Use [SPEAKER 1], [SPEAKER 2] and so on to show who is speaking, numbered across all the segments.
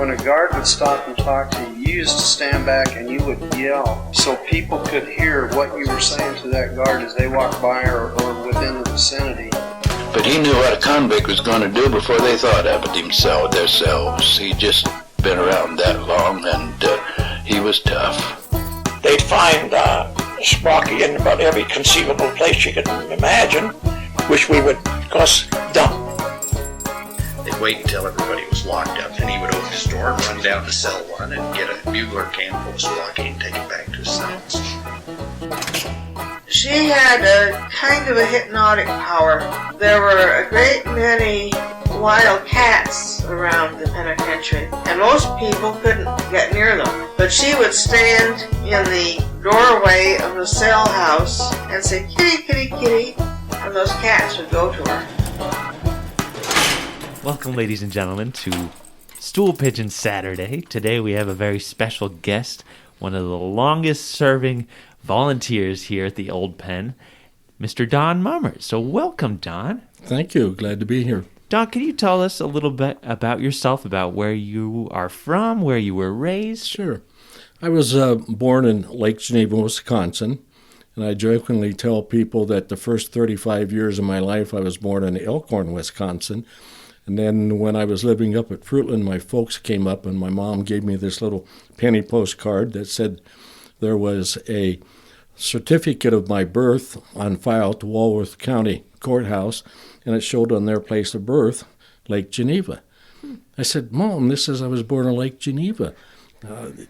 [SPEAKER 1] when a guard would stop and talk to you, you used to stand back and you would yell so people could hear what you were saying to that guard as they walked by or within the vicinity.
[SPEAKER 2] But he knew what a convict was going to do before they thought of it themselves. He'd just been around that long, and he was tough.
[SPEAKER 3] They'd find Sparky in about every conceivable place you could imagine, which we would, of course, dump.
[SPEAKER 4] They'd wait until everybody was locked up, and he would open his door and run down to cell 1 and get a bugler can full of Sparky and take it back to his cells.
[SPEAKER 5] She had a kind of a hypnotic power. There were a great many wild cats around the penitentiary, and most people couldn't get near them. But she would stand in the doorway of the cell house and say, "Kitty, kitty, kitty," and those cats would go to her.
[SPEAKER 6] Welcome, ladies and gentlemen, to Stool Pigeon Saturday. Today we have a very special guest, one of the longest-serving volunteers here at the Old Pen, Mr. Don Mummert. So welcome, Don.
[SPEAKER 7] Thank you. Glad to be here.
[SPEAKER 6] Don, can you tell us a little bit about yourself, about where you are from, where you were raised?
[SPEAKER 7] Sure. I was born in Lake Geneva, Wisconsin, and I jokingly tell people that the first 35 years of my life I was born in Elkhorn, Wisconsin. And then when I was living up at Fruitland, my folks came up and my mom gave me this little penny postcard that said there was a certificate of my birth on file at the Walworth County Courthouse, and it showed on their place of birth, Lake Geneva. I said, "Mom, this says I was born in Lake Geneva.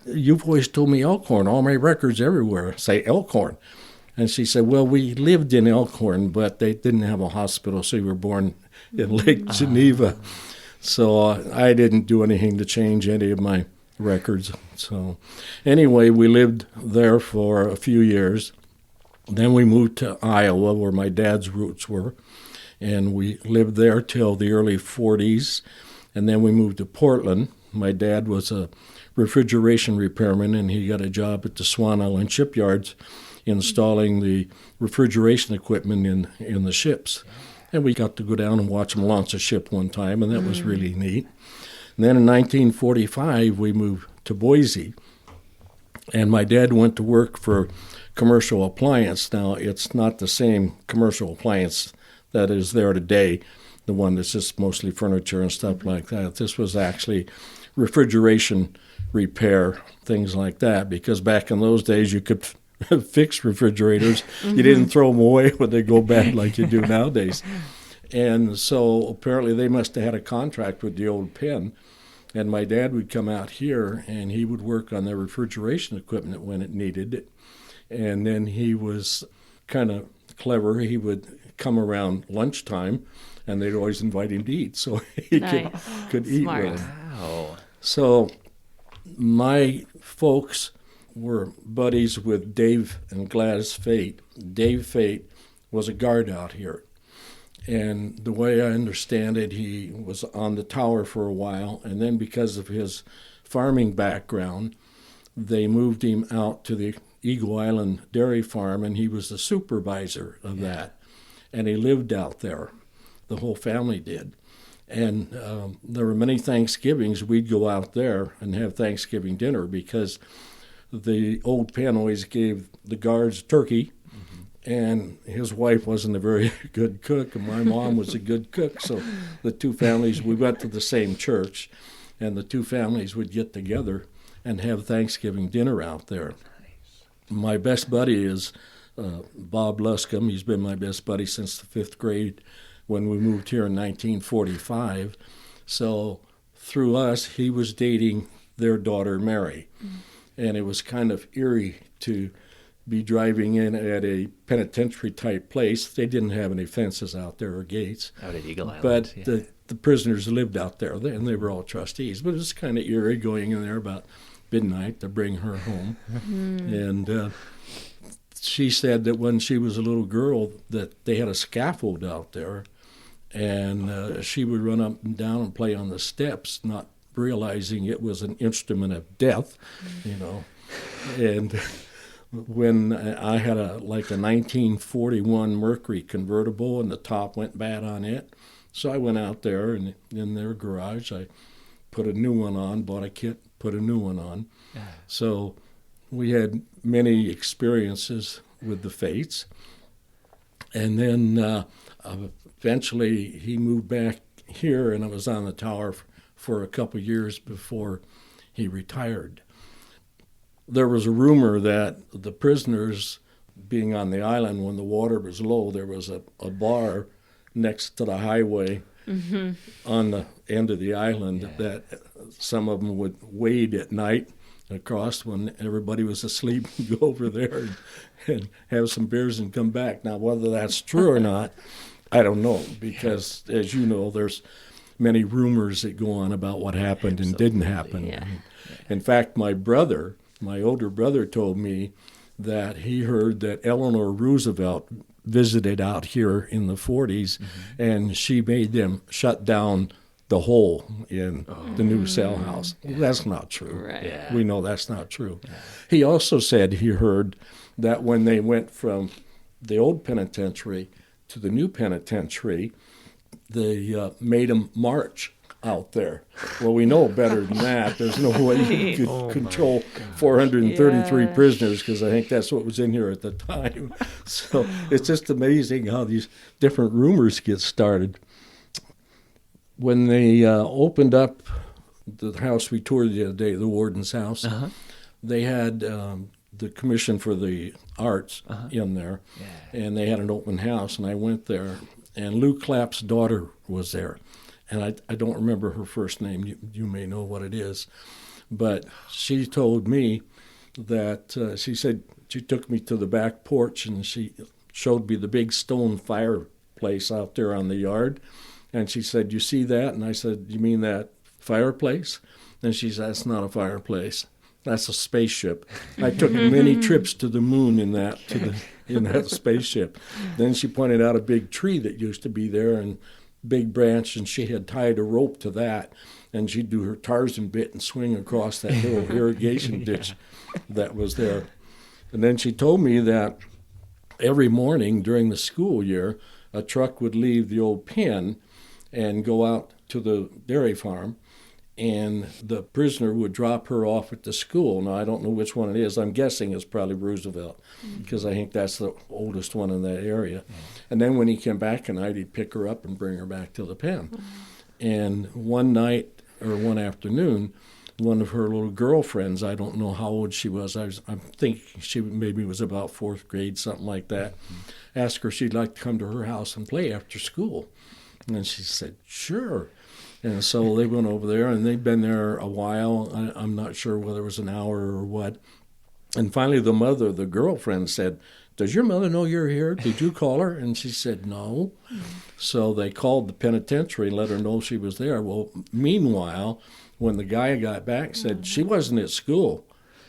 [SPEAKER 7] You've always told me Elkhorn. All my records everywhere say Elkhorn." And she said, "Well, we lived in Elkhorn, but they didn't have a hospital, so you were born in Lake Geneva." So I didn't do anything to change any of my records. So anyway, we lived there for a few years. Then we moved to Iowa, where my dad's roots were, and we lived there till the early 40s. And then we moved to Portland. My dad was a refrigeration repairman, and he got a job at the Swan Island shipyards installing the refrigeration equipment in the ships. And we got to go down and watch him launch a ship one time, and that was really neat. And then in 1945, we moved to Boise, and my dad went to work for Commercial Appliance. Now, it's not the same Commercial Appliance that is there today, the one that's just mostly furniture and stuff like that. This was actually refrigeration repair, things like that, because back in those days, you could fix refrigerators. You didn't throw them away when they go bad like you do nowadays. And so apparently they must have had a contract with the Old Pen, and my dad would come out here and he would work on their refrigeration equipment when it needed it. And then he was kind of clever. He would come around lunchtime and they'd always invite him to eat, so he could eat with them.
[SPEAKER 6] Wow.
[SPEAKER 7] So my folks were buddies with Dave and Gladys Fate. Dave Fate was a guard out here. And the way I understand it, he was on the tower for a while, and then because of his farming background, they moved him out to the Eagle Island Dairy Farm, and he was the supervisor of that. And he lived out there. The whole family did. And there were many Thanksgivings we'd go out there and have Thanksgiving dinner because the Old Pen always gave the guards turkey, and his wife wasn't a very good cook, and my mom was a good cook. So the two families, we went to the same church, and the two families would get together and have Thanksgiving dinner out there. Nice. My best buddy is Bob Luscombe. He's been my best buddy since the 5th grade when we moved here in 1945. So through us, he was dating their daughter, Mary. And it was kind of eerie to be driving in at a penitentiary-type place. They didn't have any fences out there or gates.
[SPEAKER 6] Out at Eagle Island.
[SPEAKER 7] But the prisoners lived out there, and they were all trustees. But it was kind of eerie going in there about midnight to bring her home. And she said that when she was a little girl that they had a scaffold out there, and she would run up and down and play on the steps, not realizing it was an instrument of death, you know. And when I had a 1941 Mercury convertible and the top went bad on it, so I went out there and in their garage I put a new one on, bought a kit, put a new one on. So we had many experiences with the Fates. And then eventually he moved back here, and I was on the tower for a couple of years before he retired. There was a rumor that the prisoners, being on the island when the water was low, there was a bar next to the highway on the end of the island that some of them would wade at night across when everybody was asleep and go over there and have some beers and come back. Now, whether that's true or not, I don't know, because as you know, there's many rumors that go on about what happened and didn't happen.
[SPEAKER 8] Yeah.
[SPEAKER 7] In fact, my older brother told me that he heard that Eleanor Roosevelt visited out here in the 40s, and she made them shut down the hole in the new cell house. Well, that's not true.
[SPEAKER 8] Right.
[SPEAKER 6] Yeah.
[SPEAKER 7] We know that's not true. He also said he heard that when they went from the old penitentiary to the new penitentiary, they made them march out there. Well, we know better than that. There's no way you could control 433 prisoners, because I think that's what was in here at the time. So it's just amazing how these different rumors get started. When they opened up the house we toured the other day, the warden's house, they had the Commission for the Arts in there, and they had an open house, and I went there, and Lou Clapp's daughter was there. And I don't remember her first name. You may know what it is. But she told me that she said she took me to the back porch and she showed me the big stone fireplace out there on the yard. And she said, "You see that?" And I said, "You mean that fireplace?" And she said, "That's not a fireplace. That's a spaceship. I took many trips to the moon in that spaceship." Then she pointed out a big tree that used to be there, and big branch, and she had tied a rope to that, and she'd do her Tarzan bit and swing across that little irrigation ditch that was there. And then she told me that every morning during the school year, a truck would leave the old pen and go out to the dairy farm, and the prisoner would drop her off at the school. Now, I don't know which one it is. I'm guessing it's probably Roosevelt, because I think that's the oldest one in that area. And then when he came back at night, he'd pick her up and bring her back to the pen. And one night, or one afternoon, one of her little girlfriends, I don't know how old she was, I think she maybe was about 4th grade, something like that, asked her if she'd like to come to her house and play after school. And she said, "Sure." And so they went over there, and they'd been there a while. I'm not sure whether it was an hour or what. And finally the mother, the girlfriend, said, "Does your mother know you're here? Did you call her?" And she said, "No." So they called the penitentiary and let her know she was there. Well, meanwhile, when the guy got back, said she wasn't at school.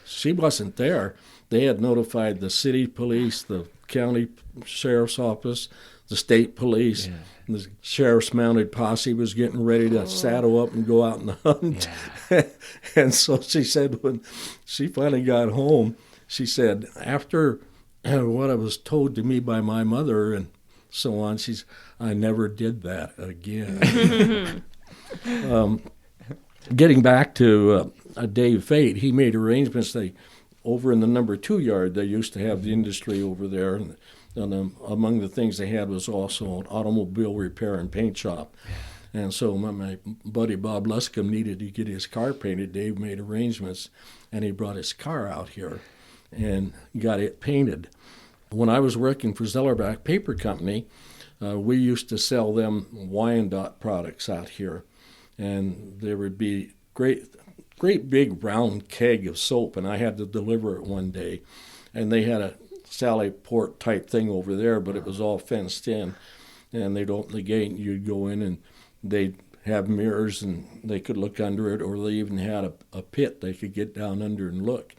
[SPEAKER 7] She wasn't there. They had notified the city police, the county sheriff's office, the state police. The sheriff's mounted posse was getting ready to saddle up and go out and hunt. And so she said when she finally got home, she said, after what I was told to me by my mother and so on, I never did that again. Getting back to Dave Fate, he made arrangements. Over in the number 2 yard, they used to have the industry over there, and among the things they had was also an automobile repair and paint shop. And so my buddy Bob Luscombe needed to get his car painted. Dave made arrangements, and he brought his car out here and got it painted. When I was working for Zellerbach Paper Company, we used to sell them Wyandotte products out here. And there would be great big round keg of soap, and I had to deliver it one day. And they had a Sally Port type thing over there, but it was all fenced in. And they'd open the gate, and you'd go in, and they'd have mirrors, and they could look under it, or they even had a pit they could get down under and look.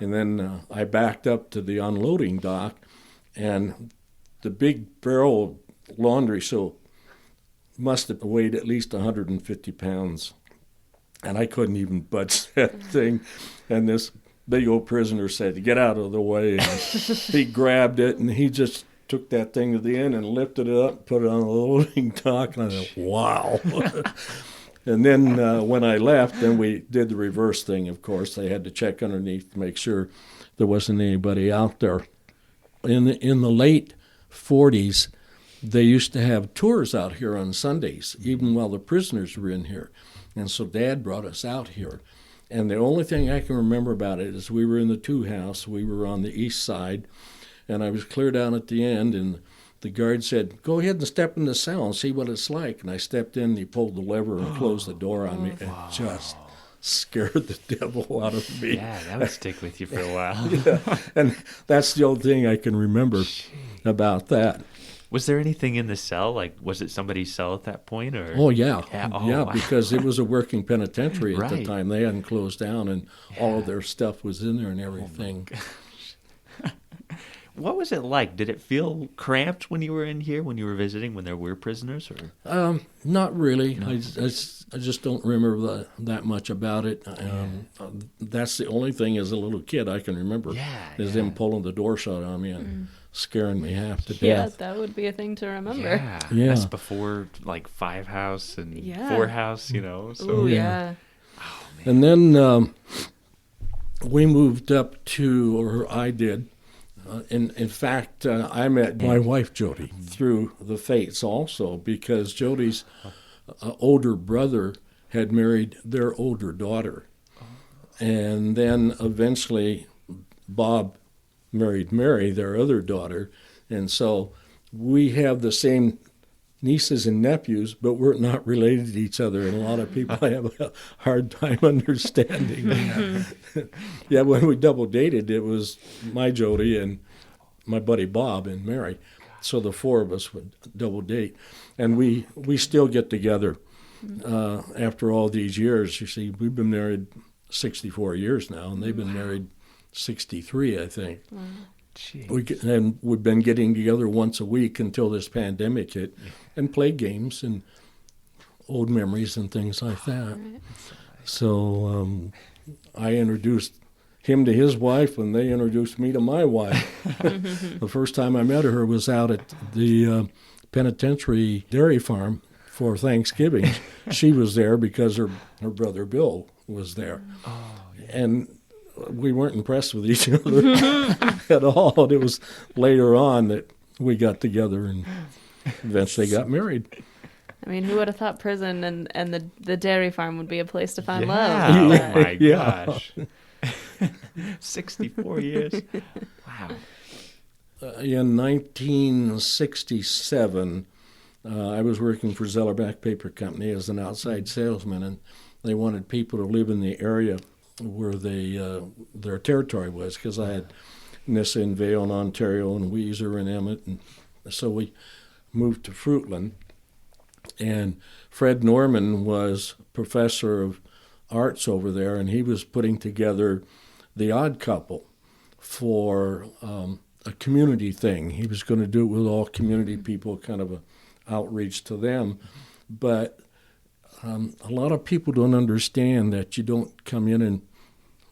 [SPEAKER 7] And then I backed up to the unloading dock, and the big barrel of laundry soap must have weighed at least 150 pounds. And I couldn't even budge that thing. And this big old prisoner said, "Get out of the way." And he grabbed it, and he just took that thing to the end and lifted it up, put it on the loading dock. And I thought, wow. And then when I left, then we did the reverse thing, of course. They had to check underneath to make sure there wasn't anybody out there. In the late 40s, they used to have tours out here on Sundays, even while the prisoners were in here. And so Dad brought us out here. And the only thing I can remember about it is we were in the 2 house. We were on the east side, and I was clear down at the end, and the guard said, "Go ahead and step in the cell and see what it's like." And I stepped in, and he pulled the lever and closed the door on me, and just scared the devil out of me.
[SPEAKER 6] Yeah, that would stick with you for a while.
[SPEAKER 7] Yeah. And that's the only thing I can remember about that.
[SPEAKER 6] Was there anything in the cell? Like, was it somebody's cell at that point? Or?
[SPEAKER 7] Oh, yeah.
[SPEAKER 6] Wow.
[SPEAKER 7] Because it was a working penitentiary at the
[SPEAKER 6] Right.
[SPEAKER 7] time. They hadn't closed down, and all of their stuff was in there and everything.
[SPEAKER 6] What was it like? Did it feel cramped when you were in here, when you were visiting, when there were prisoners? Or
[SPEAKER 7] Not really. No. I just don't remember that much about it. That's the only thing as a little kid I can remember is them pulling the door shut on me and scaring me half to
[SPEAKER 8] Yeah,
[SPEAKER 7] death.
[SPEAKER 8] that would be a thing to remember.
[SPEAKER 7] Yeah.
[SPEAKER 6] That's before like 5 house and 4 house, you know. So.
[SPEAKER 8] Ooh, yeah.
[SPEAKER 6] Oh, man.
[SPEAKER 7] And then we moved up to, or I did. In fact, I met my wife, Jody, through the fates also, because Jody's older brother had married their older daughter. And then eventually Bob married Mary, their other daughter. And so we have the same nieces and nephews, but we're not related to each other. And a lot of people have a hard time understanding. Yeah, when we double dated, it was my Jody and my buddy Bob and Mary. So the 4 of us would double date. And we still get together after all these years. You see, we've been married 64 years now, and they've been married 63, I think. And we've been getting together once a week until this pandemic hit and play games and old memories and things like that. So I introduced him to his wife, and they introduced me to my wife. The first time I met her was out at the penitentiary dairy farm for Thanksgiving. She was there because her brother Bill was there. And we weren't impressed with each other at all. It was later on that we got together and eventually got married.
[SPEAKER 8] I mean, who would have thought prison and the dairy farm would be a place to find love?
[SPEAKER 6] Oh, my
[SPEAKER 7] Yeah.
[SPEAKER 6] gosh. 64 years. Wow.
[SPEAKER 7] In 1967, I was working for Zellerback Paper Company as an outside salesman, and they wanted people to live in the area where their territory was, because I had Nissa and Vale in Ontario and Weiser and Emmett, and so we moved to Fruitland. And Fred Norman was professor of arts over there, and he was putting together The Odd Couple for a community thing. He was going to do it with all community people, kind of an outreach to them. But a lot of people don't understand that you don't come in and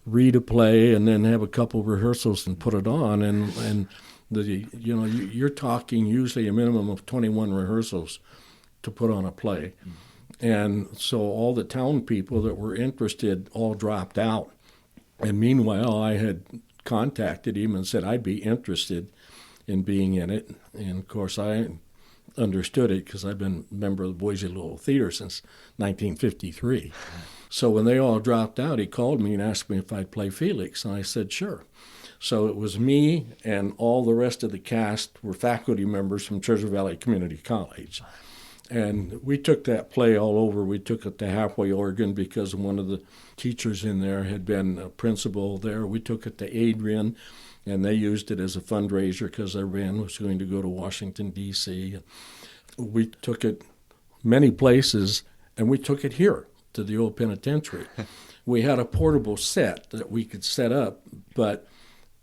[SPEAKER 7] read a play and then have a couple rehearsals and put it on. And you're talking usually a minimum of 21 rehearsals to put on a play. And so all the town people that were interested all dropped out. And meanwhile, I had contacted him and said I'd be interested in being in it. And of course, I understood it because I've been a member of the Boise Little Theater since 1953. So when they all dropped out, he called me and asked me if I'd play Felix. And I said, sure. So it was me, and all the rest of the cast were faculty members from Treasure Valley Community College. And we took that play all over. We took it to Halfway, Oregon, because one of the teachers in there had been a principal there. We took it to Adrian, and they used it as a fundraiser because their band was going to go to Washington, D.C. We took it many places, and we took it here to the old penitentiary. We had a portable set that we could set up, but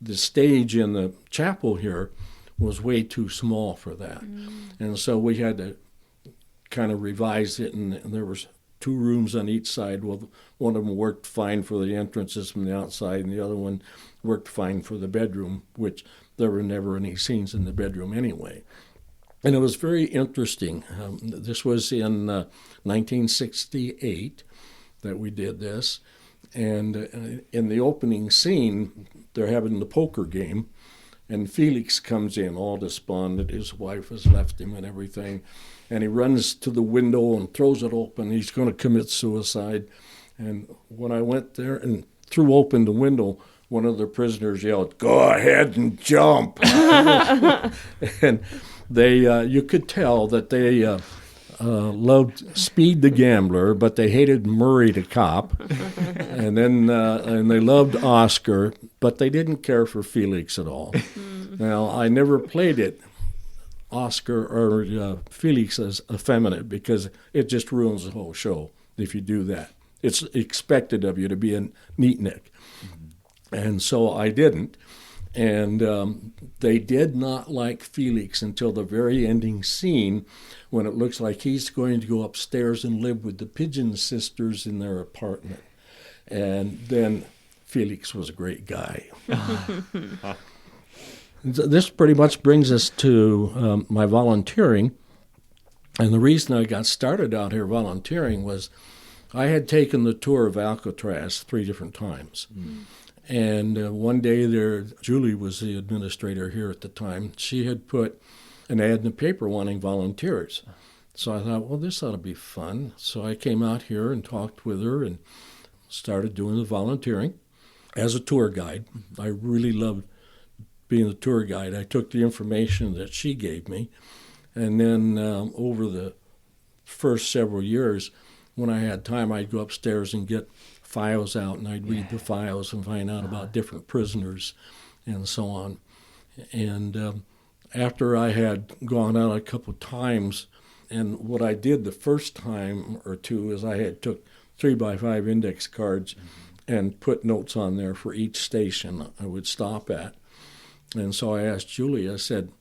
[SPEAKER 7] the stage in the chapel here was way too small for that. And so we had to kind of revised it, and there was 2 rooms on each side. Well, one of them worked fine for the entrances from the outside, and the other one worked fine for the bedroom, which there were never any scenes in the bedroom anyway. And it was very interesting. This was in 1968 that we did this. And in the opening scene, they're having the poker game. And Felix comes in all despondent. His wife has left him and everything. And he runs to the window and throws it open. He's going to commit suicide. And when I went there and threw open the window, one of the prisoners yelled, "Go ahead and jump." And they, you could tell that they loved Speed the Gambler, but they hated Murray the Cop. And then and they loved Oscar, but they didn't care for Felix at all. Now, I never played it, Oscar or Felix, as effeminate, because it just ruins the whole show if you do that. It's expected of you to be a neatnik. And so I didn't. And they did not like Felix until the very ending scene, when it looks like he's going to go upstairs and live with the Pigeon sisters in their apartment. And then Felix was a great guy. This pretty much brings us to my volunteering. And the reason I got started out here volunteering was I had taken the tour of Alcatraz 3 different times. And one day there, Julie was the administrator here at the time. She had put an ad in the paper wanting volunteers. So I thought, well, this ought to be fun. So I came out here and talked with her and started doing the volunteering as a tour guide. I really loved being the tour guide. I took the information that she gave me. And then over the first several years, when I had time, I'd go upstairs and get files out, and I'd read the files and find out about different prisoners and so on. And after I had gone out a couple times, and what I did the first time or two is I had took 3x5 index cards and put notes on there for each station I would stop at. And so I asked Julie, I said,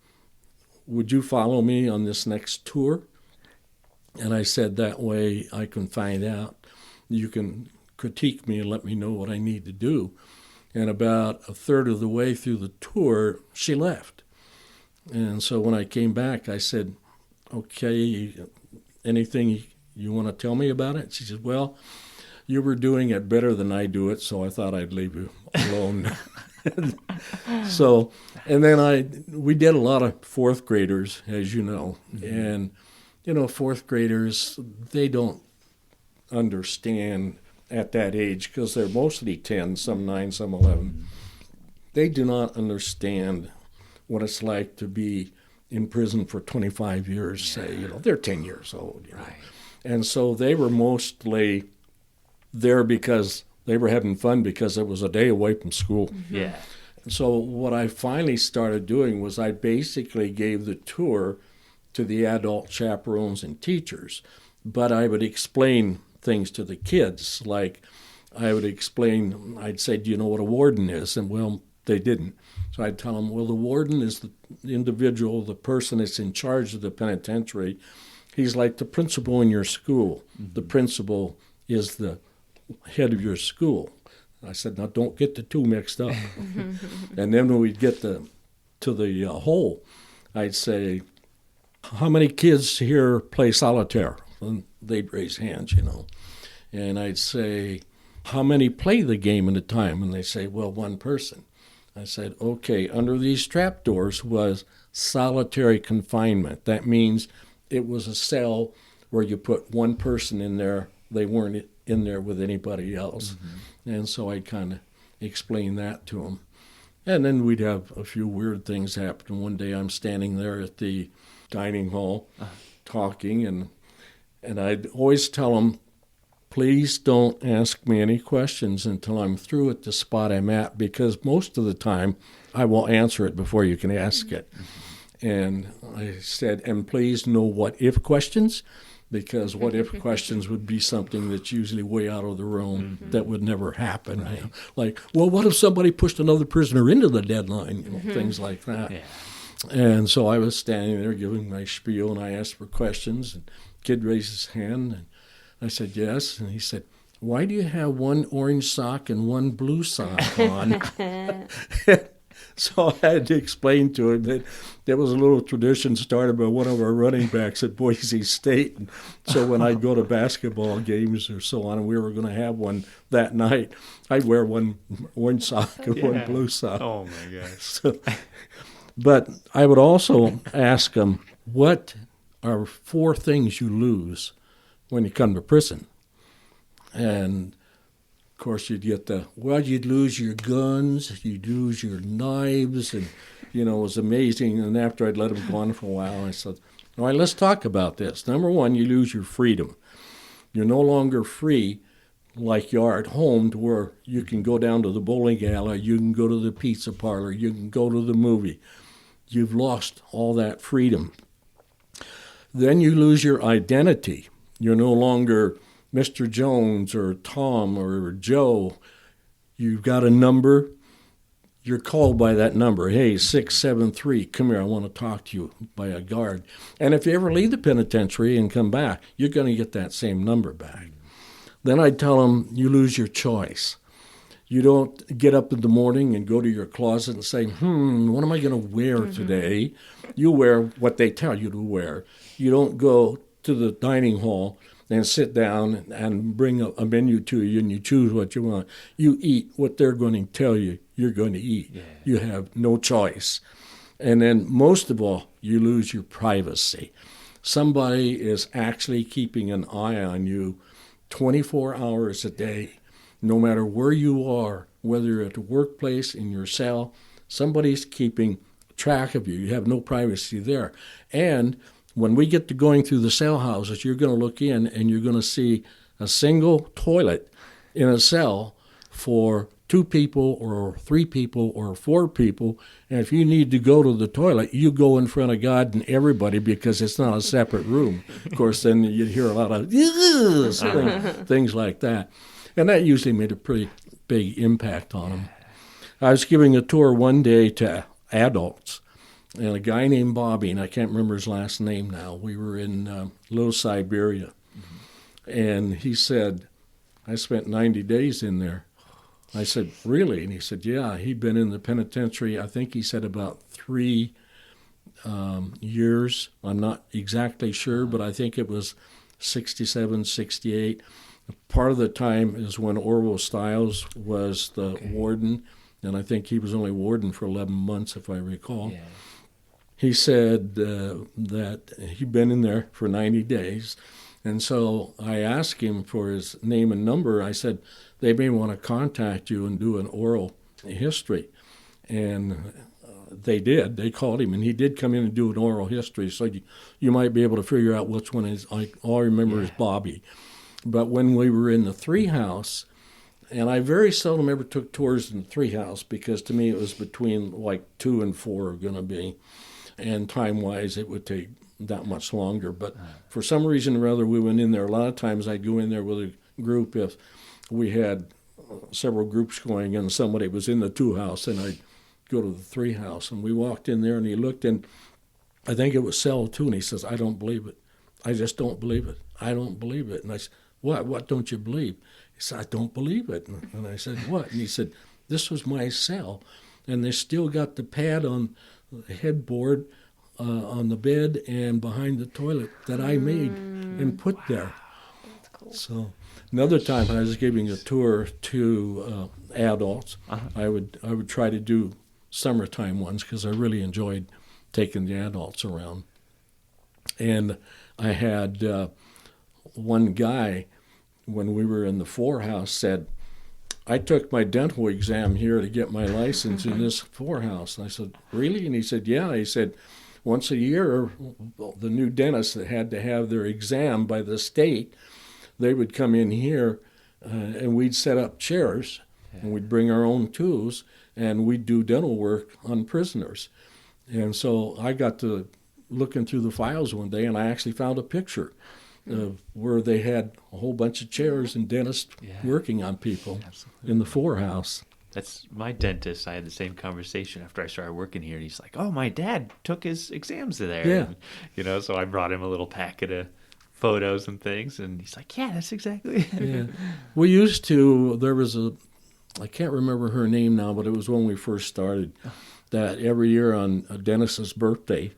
[SPEAKER 7] "Would you follow me on this next tour?" And I said, that way I can find out. You can critique me and let me know what I need to do. And about a third of the way through the tour, she left. And so when I came back, I said, "Okay, anything you want to tell me about it?" She said, "Well, you were doing it better than I do it, so I thought I'd leave you alone." So, and then we did a lot of 4th graders, as you know. And, you know, 4th graders, they don't understand at that age, because they're mostly 10, some 9, some 11. They do not understand what it's like to be in prison for 25 years, say. You know, they're 10 years old. You know? Right. And so they were mostly there because they were having fun, because it was a day away from school.
[SPEAKER 6] Yeah.
[SPEAKER 7] So what I finally started doing was I basically gave the tour to the adult chaperones and teachers, but I would explain things to the kids. Like I would explain, I'd say, "Do you know what a warden is?" And well, they didn't. So I'd tell them, well, the warden is the individual, the person that's in charge of the penitentiary. He's like the principal in your school. The principal is the head of your school. I said, now don't get the two mixed up. And then when we'd get to the hole, I'd say, "How many kids here play solitaire?" And they'd raise hands, you know. And I'd say, "How many play the game at a time?" And they say, "Well, 1 person." I said, "Okay, under these trapdoors was solitary confinement. That means it was a cell where you put 1 person in there. They weren't in there with anybody else." And so I kind of explained that to them. And then we'd have a few weird things happen. One day I'm standing there at the dining hall talking, and I'd always tell them, "Please don't ask me any questions until I'm through at the spot I'm at, because most of the time I will answer it before you can ask it." And I said, "And please no what-if questions, because what-if questions would be something that's usually way out of the realm that would never happen." Right. You know? Like, well, what if somebody pushed another prisoner into the deadline? You know, things like that. Yeah. And so I was standing there giving my spiel, and I asked for questions, and the kid raised his hand, and I said, "Yes." And he said, "Why do you have 1 orange sock and 1 blue sock on?" So I had to explain to him that there was a little tradition started by one of our running backs at Boise State. And so when I'd go to basketball games or so on, and we were going to have one that night, I'd wear one orange sock and one blue sock.
[SPEAKER 6] Oh, my gosh.
[SPEAKER 7] So, but I would also ask them, what are 4 things you lose when you come to prison? And, of course, you'd get you'd lose your guns, you'd lose your knives, and, it was amazing. And after I'd let them go on for a while, I said, all right, let's talk about this. Number 1, you lose your freedom. You're no longer free like you are at home, to where you can go down to the bowling alley, you can go to the pizza parlor, you can go to the movie. You've lost all that freedom. Then you lose your identity. You're no longer Mr. Jones or Tom or Joe. You've got a number. You're called by that number. Hey, 673, come here, I want to talk to you, by a guard. And if you ever leave the penitentiary and come back, you're going to get that same number back. Then I'd tell them, you lose your choice. You don't get up in the morning and go to your closet and say, what am I going to wear today? You wear what they tell you to wear. You don't go to the dining hall and sit down and bring a menu to you and you choose what you want. You eat what they're going to tell you you're going to eat. Yeah. You have no choice. And then most of all, you lose your privacy. Somebody is actually keeping an eye on you 24 hours a day, no matter where you are, whether you're at the workplace, in your cell, somebody's keeping track of you. You have no privacy there. And when we get to going through the cell houses, you're going to look in and you're going to see a single toilet in a cell for 2 people or 3 people or 4 people. And if you need to go to the toilet, you go in front of God and everybody, because it's not a separate room. Of course, then you'd hear a lot of things like that. And that usually made a pretty big impact on them. I was giving a tour one day to adults, and a guy named Bobby, and I can't remember his last name now, we were in Little Siberia. And he said, I spent 90 days in there. I said, really? And he said, yeah. He'd been in the penitentiary, I think he said about 3 years. I'm not exactly sure, but I think it was 67, 68. Part of the time is when Orville Stiles was the warden, and I think he was only warden for 11 months, if I recall. Yeah. He said that he'd been in there for 90 days, and so I asked him for his name and number. I said, they may want to contact you and do an oral history. And they did. They called him, and he did come in and do an oral history, so you might be able to figure out which one is. All I remember is Bobby. But when we were in the 3 house, and I very seldom ever took tours in the 3 house, because to me it was between like 2 and 4 are going to be. And time-wise, it would take that much longer. But for some reason or other, we went in there. A lot of times I'd go in there with a group if we had several groups going and somebody was in the 2 house, and I'd go to the 3 house. And we walked in there, and he looked in, I think it was cell 2, and he says, I don't believe it. I just don't believe it. I don't believe it. And I said, what don't you believe? He said, I don't believe it. And I said, what? And he said, this was my cell, and they still got the pad on the headboard on the bed and behind the toilet that I made and put there.
[SPEAKER 8] That's cool.
[SPEAKER 7] So another time I was giving a tour to adults. I would try to do summertime ones because I really enjoyed taking the adults around. And I had one guy, when we were in the 4 house, said, I took my dental exam here to get my license in this 4 house. And I said, really? And he said, yeah. He said, once a year, the new dentists that had to have their exam by the state, they would come in here and we'd set up chairs and we'd bring our own tools and we'd do dental work on prisoners. And so I got to looking through the files one day, and I actually found a picture where they had a whole bunch of chairs and dentists working on people in the 4 house.
[SPEAKER 6] That's my dentist. I had the same conversation after I started working here, and he's like, "Oh, my dad took his exams there."
[SPEAKER 7] Yeah,
[SPEAKER 6] and, so I brought him a little packet of photos and things, and he's like, "Yeah, that's exactly it."
[SPEAKER 7] Yeah, we used to. There was I can't remember her name now, but it was when we first started. that every year on Dennis's birthday,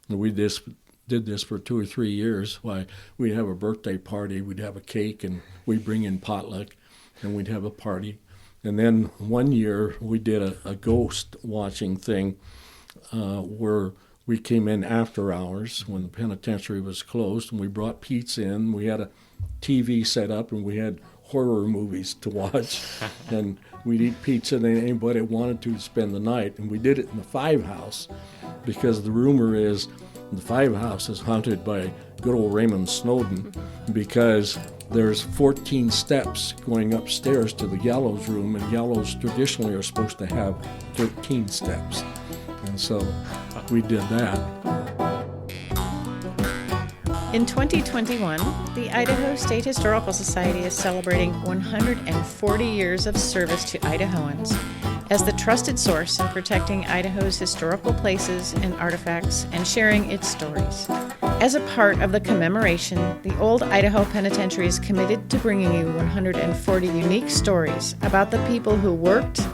[SPEAKER 7] and we did this for 2 or 3 years, why we'd have a birthday party, we'd have a cake, and we'd bring in potluck, and we'd have a party. And then one year we did a ghost watching thing where we came in after hours when the penitentiary was closed, and we brought pizza in. We had a TV set up, and we had horror movies to watch. And we'd eat pizza, and anybody wanted to spend the night. And we did it in the Five House because the rumor is the Five House is haunted by good old Raymond Snowden because there's 14 steps going upstairs to the gallows room, and gallows traditionally are supposed to have 13 steps. And so we did that.
[SPEAKER 9] In 2021, the Idaho State Historical Society is celebrating 140 years of service to Idahoans as the trusted source in protecting Idaho's historical places and artifacts and sharing its stories. As a part of the commemoration, the Old Idaho Penitentiary is committed to bringing you 140 unique stories about the people who worked,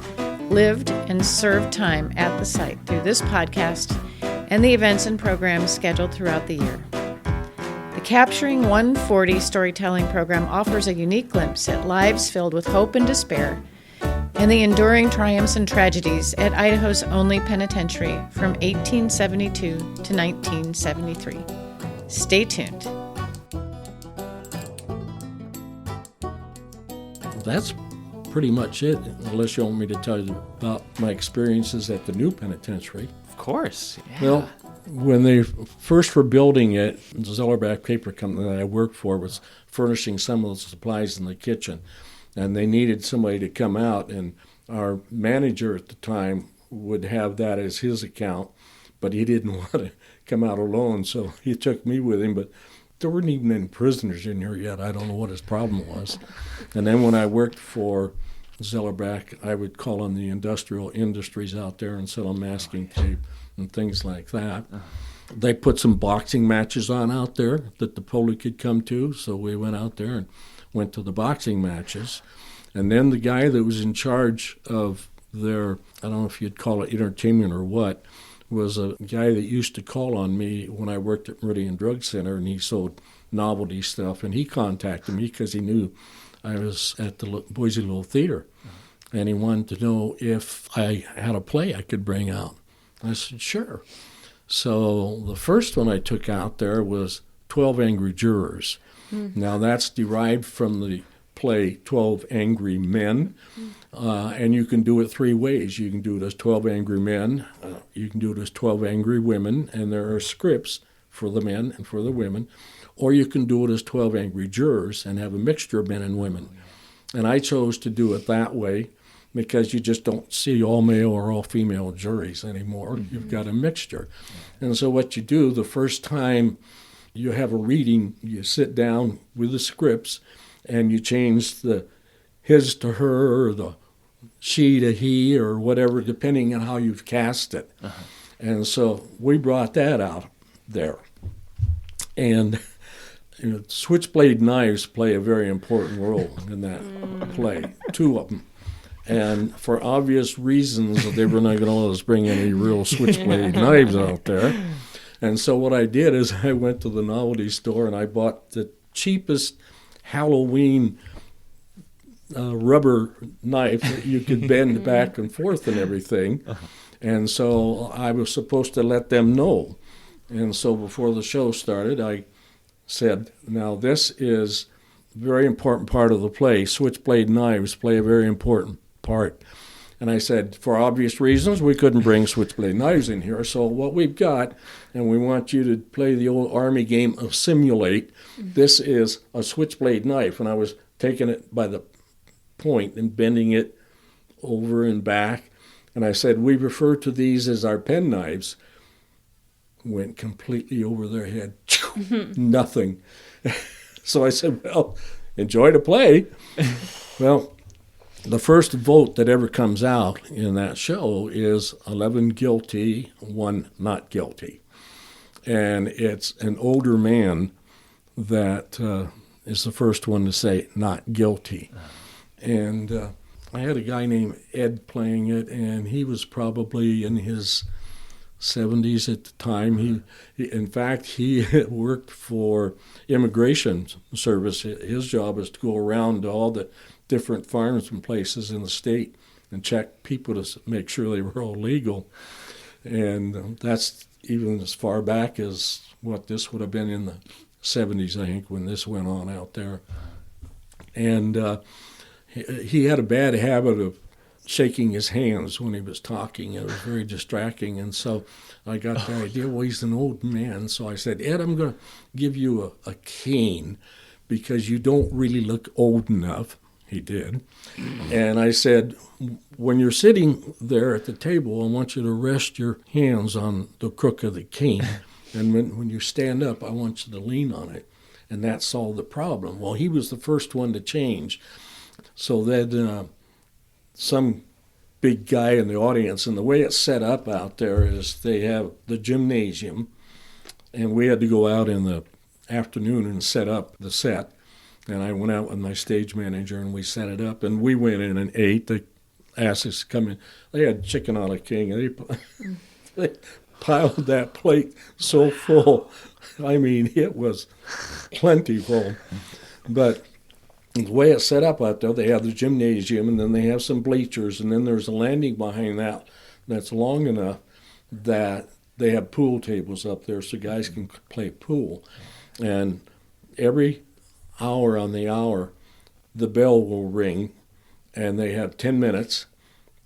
[SPEAKER 9] lived, and served time at the site through this podcast and the events and programs scheduled throughout the year. The Capturing 140 storytelling program offers a unique glimpse at lives filled with hope and despair and the enduring triumphs and tragedies at Idaho's only penitentiary from 1872 to 1973. Stay tuned.
[SPEAKER 7] That's pretty much it, unless you want me to tell you about my experiences at the new penitentiary.
[SPEAKER 6] Of course. Yeah.
[SPEAKER 7] Well, when they first were building it, the Zellerback Paper Company that I worked for was furnishing some of the supplies in the kitchen. And they needed somebody to come out, and our manager at the time would have that as his account, but he didn't want to come out alone, so he took me with him. But there weren't even any prisoners in here yet. I don't know what his problem was. And then when I worked for Zellerback, I would call on the industrial industries out there and sell them masking tape and things like that. They put some boxing matches on out there that the public could come to, so we went out there and went to the boxing matches. And then the guy that was in charge of their, I don't know if you'd call it entertainment or what, was a guy that used to call on me when I worked at Meridian Drug Center, and he sold novelty stuff. And he contacted me because he knew I was at the Boise Little Theater. And he wanted to know if I had a play I could bring out. I said, sure. So the first one I took out there was 12 Angry Jurors. Now that's derived from the play 12 Angry Men, and you can do it 3 ways. You can do it as 12 Angry Men, you can do it as 12 Angry Women, and there are scripts for the men and for the women, or you can do it as 12 Angry Jurors and have a mixture of men and women. And I chose to do it that way because you just don't see all male or all female juries anymore. You've got a mixture. And so what you do the first time you have a reading, you sit down with the scripts and you change the his to her or the she to he or whatever, depending on how you've cast it. And so we brought that out there. And switchblade knives play a very important role in that play, 2 of them. And for obvious reasons, they were not going to let us bring any real switchblade knives out there. And so what I did is I went to the novelty store and I bought the cheapest Halloween rubber knife that you could bend back and forth and everything. And so I was supposed to let them know. And so before the show started, I said, now this is a very important part of the play. Switchblade knives play a very important part. And I said, for obvious reasons, we couldn't bring switchblade knives in here. So what we've got, and we want you to play the old Army game of simulate, this is a switchblade knife. And I was taking it by the point and bending it over and back. And I said, we refer to these as our pen knives. Went completely over their head. Nothing. So I said, well, enjoy the play. Well, the first vote that ever comes out in that show is 11 guilty, 1 not guilty. And it's an older man that is the first one to say not guilty. And I had a guy named Ed playing it, and he was probably in his 70s at the time. In fact, he worked for Immigration Service. His job is to go around to all the different farms and places in the state and check people to make sure they were all legal. And that's even as far back as what this would have been in the 70s, I think, when this went on out there. And he had a bad habit of shaking his hands when he was talking. It was very distracting. And so I got the idea, well, he's an old man. So I said, Ed, I'm going to give you a cane because you don't really look old enough. He did. And I said, when you're sitting there at the table, I want you to rest your hands on the crook of the cane. And when you stand up, I want you to lean on it. And that solved the problem. Well, he was the first one to change. So then some big guy in the audience, and the way it's set up out there is they have the gymnasium, and we had to go out in the afternoon and set up the set. And I went out with my stage manager, and we set it up, and we went in and ate. They asked us to come in. They had chicken a la king, and they piled that plate so full. I mean, it was plentiful. But the way it's set up out there, they have the gymnasium, and then they have some bleachers, and then there's a landing behind that that's long enough that they have pool tables up there so guys can play pool. And every hour on the hour, the bell will ring, and they have 10 minutes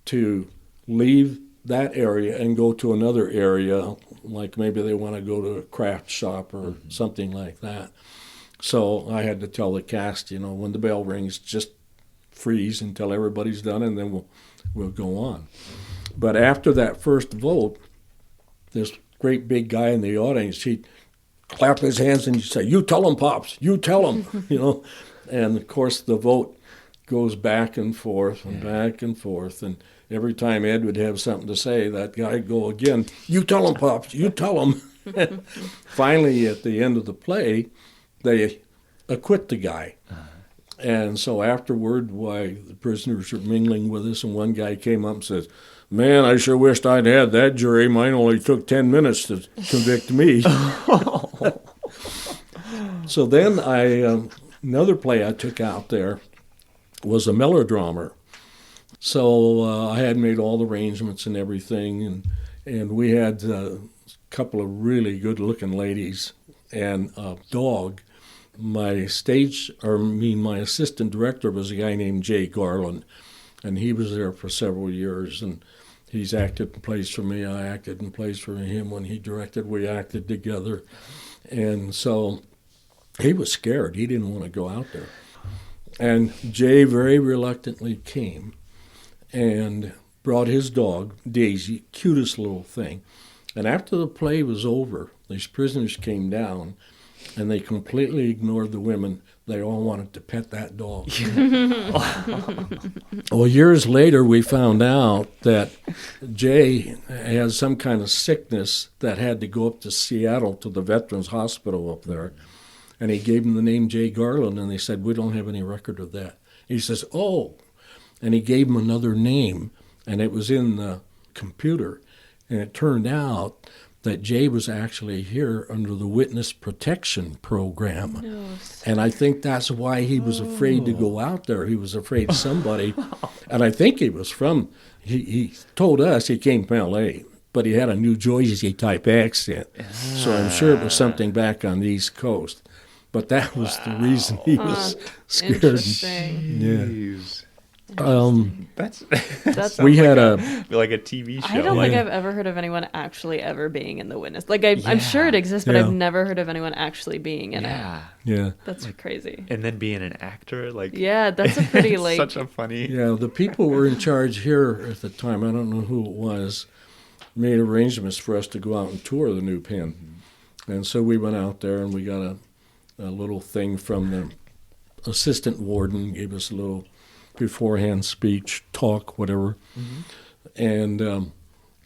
[SPEAKER 7] to leave that area and go to another area, like maybe they want to go to a craft shop or something like that. So I had to tell the cast, when the bell rings, just freeze until everybody's done, and then we'll go on. But after that first vote, this great big guy in the audience, he'd clap his hands and he'd say, "You tell him, Pops, you tell him," And of course the vote goes back and forth and back and forth, and every time Ed would have something to say, that guy'd go again, "You tell him, Pops, you tell him." Finally, at the end of the play, they acquit the guy. And so afterward, the prisoners were mingling with us, and one guy came up and says, "Man, I sure wished I'd had that jury. Mine only took 10 minutes to convict me." So then another play I took out there was a melodrama. So I had made all the arrangements and everything, and we had a couple of really good-looking ladies and a dog. My assistant director was a guy named Jay Garland, and he was there for several years, and he's acted in plays for me. I acted in plays for him. When he directed, we acted together. And so he was scared. He didn't want to go out there. And Jay very reluctantly came and brought his dog, Daisy, cutest little thing. And after the play was over, these prisoners came down, and they completely ignored the women. They all wanted to pet that dog. Well, years later, we found out that Jay has some kind of sickness that had to go up to Seattle to the Veterans Hospital up there. And he gave him the name Jay Garland, and they said, "We don't have any record of that." He says, "Oh." And he gave him another name, and it was in the computer. And it turned out that Jay was actually here under the Witness Protection Program. No. And I think that's why he was afraid to go out there. He was afraid somebody, and I think he was he told us he came from L.A., but he had a New Jersey-type accent. So I'm sure it was something back on the East Coast. But that was the reason he was scared.
[SPEAKER 8] Interesting.
[SPEAKER 7] Yeah.
[SPEAKER 6] That's
[SPEAKER 7] we had
[SPEAKER 6] like a TV show.
[SPEAKER 8] I don't think I've ever heard of anyone actually ever being in the Witness. Like I'm sure it exists, but I've never heard of anyone actually being in it.
[SPEAKER 7] Yeah,
[SPEAKER 8] that's crazy.
[SPEAKER 6] And then being an actor,
[SPEAKER 8] that's a pretty
[SPEAKER 6] such a funny.
[SPEAKER 7] Yeah, the people who were in charge here at the time, I don't know who it was, made arrangements for us to go out and tour the new pen, and so we went out there and we got a little thing from the assistant warden, gave us a little beforehand speech, talk, whatever. And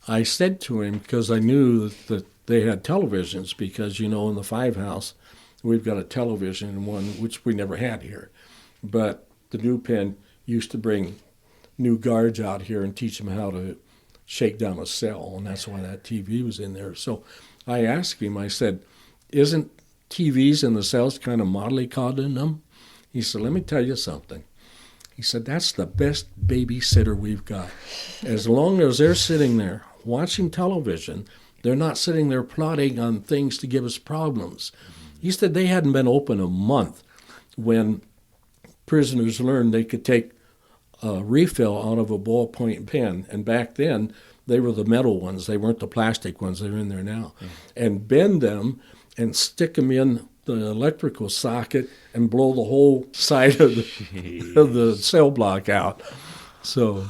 [SPEAKER 7] I said to him, because I knew that they had televisions, because, in the Five House, we've got a television, one which we never had here. But the new pen used to bring new guards out here and teach them how to shake down a cell, and that's why that TV was in there. So I asked him, I said, isn't TVs in the cells kind of mollycoddling them? He said, let me tell you something. He said, that's the best babysitter we've got. As long as they're sitting there watching television, they're not sitting there plotting on things to give us problems. He said they hadn't been open a month when prisoners learned they could take a refill out of a ballpoint pen, and back then they were the metal ones. They weren't the plastic ones. They're in there now. And bend them and stick them in the electrical socket and blow the whole side of the cell block out. So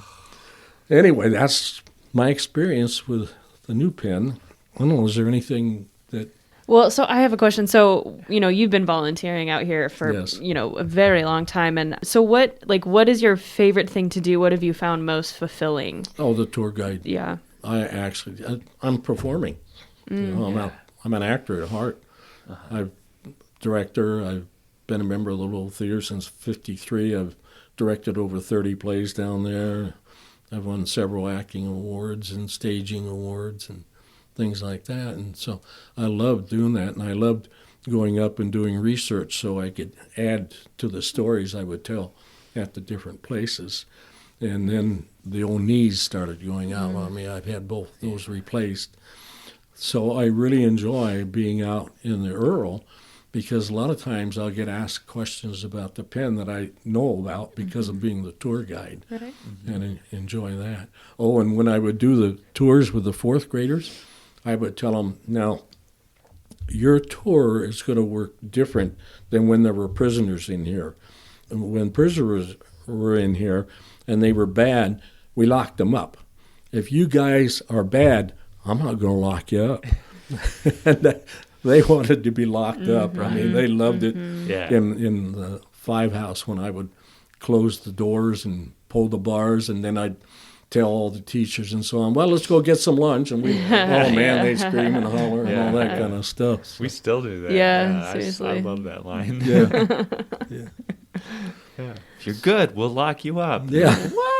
[SPEAKER 7] anyway, that's my experience with the new pen. I don't know, is there anything that...
[SPEAKER 8] Well, so I have a question. So, you've been volunteering out here for,
[SPEAKER 7] Yes.
[SPEAKER 8] A very long time. And so what is your favorite thing to do? What have you found most fulfilling?
[SPEAKER 7] Oh, the tour guide.
[SPEAKER 8] Yeah.
[SPEAKER 7] I'm performing. I'm an actor at heart. I'm director. I've been a member of the Little Theater since '53. I've directed over 30 plays down there. I've won several acting awards and staging awards and things like that. And so I loved doing that, and I loved going up and doing research so I could add to the stories I would tell at the different places. And then the old knees started going out on me. I've had both those replaced. So I really enjoy being out in the Earl, because a lot of times I'll get asked questions about the pen that I know about because of being the tour guide, and enjoy that. Oh, and when I would do the tours with the fourth graders, I would tell them, now, your tour is going to work different than when there were prisoners in here. And when prisoners were in here and they were bad, we locked them up. If you guys are bad, I'm not going to lock you up. And they wanted to be locked up. I mean, they loved it in the Five House when I would close the doors and pull the bars, and then I'd tell all the teachers and so on, well, let's go get some lunch. And we, oh man, they'd scream and holler and all that kind of stuff. So.
[SPEAKER 6] We still do that.
[SPEAKER 8] Yeah, seriously.
[SPEAKER 6] I love that line.
[SPEAKER 7] Yeah.
[SPEAKER 6] If you're good, we'll lock you up.
[SPEAKER 7] Yeah.
[SPEAKER 8] What?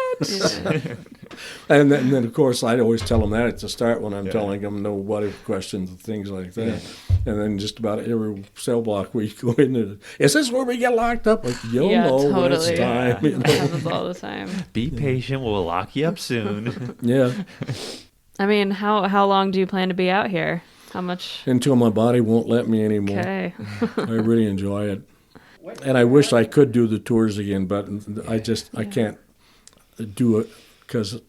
[SPEAKER 7] And then, of course, I'd always tell them that at the start when I'm telling them no what-if questions and things like that. Yeah. And then just about every cell block we go in, is this where we get locked up? Like, you'll know when it's time.
[SPEAKER 8] Yeah. It happens all the time.
[SPEAKER 6] Be patient. We'll lock you up soon.
[SPEAKER 7] Yeah.
[SPEAKER 8] I mean, how long do you plan to be out here? How much?
[SPEAKER 7] Until my body won't let me anymore.
[SPEAKER 8] Okay.
[SPEAKER 7] I really enjoy it. And I wish I could do the tours again, but I can't do it because,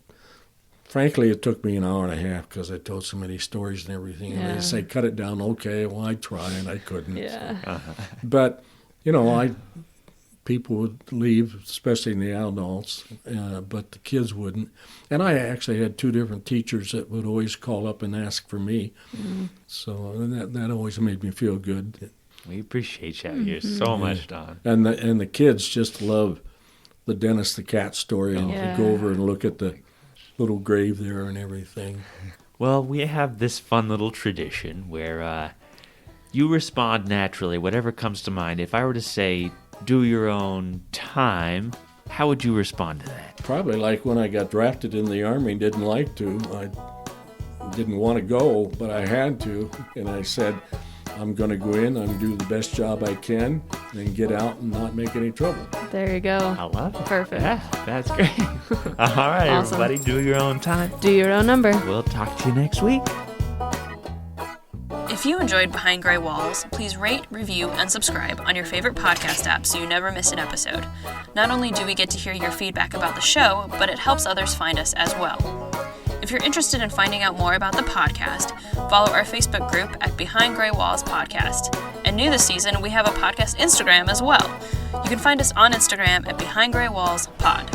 [SPEAKER 7] frankly, it took me an hour and a half because I told so many stories and everything. And they say, cut it down. Okay, well, I try, and I couldn't.
[SPEAKER 8] Yeah.
[SPEAKER 7] So. But, people would leave, especially in the adults, but the kids wouldn't. And I actually had two different teachers that would always call up and ask for me. Mm-hmm. So that always made me feel good.
[SPEAKER 6] We appreciate you out here so much, Don.
[SPEAKER 7] And the kids just love the Dennis the Cat story, and go over and look at the little grave there and everything.
[SPEAKER 6] Well, we have this fun little tradition where you respond naturally, whatever comes to mind. If I were to say, do your own time, how would you respond to that?
[SPEAKER 7] Probably like when I got drafted in the Army, didn't like to. I didn't want to go, but I had to, and I said, I'm going to go in, I'm going to do the best job I can, and get out and not make any trouble.
[SPEAKER 8] There you go.
[SPEAKER 6] I love it.
[SPEAKER 8] Perfect.
[SPEAKER 6] Yeah, that's great. All right,
[SPEAKER 8] awesome.
[SPEAKER 6] Everybody, do your own time.
[SPEAKER 8] Do your own number.
[SPEAKER 6] We'll talk to you next week.
[SPEAKER 10] If you enjoyed Behind Gray Walls, please rate, review, and subscribe on your favorite podcast app so you never miss an episode. Not only do we get to hear your feedback about the show, but it helps others find us as well. If you're interested in finding out more about the podcast, follow our Facebook group at Behind Gray Walls Podcast. And new this season, we have a podcast Instagram as well. You can find us on Instagram at Behind Gray Walls Pod.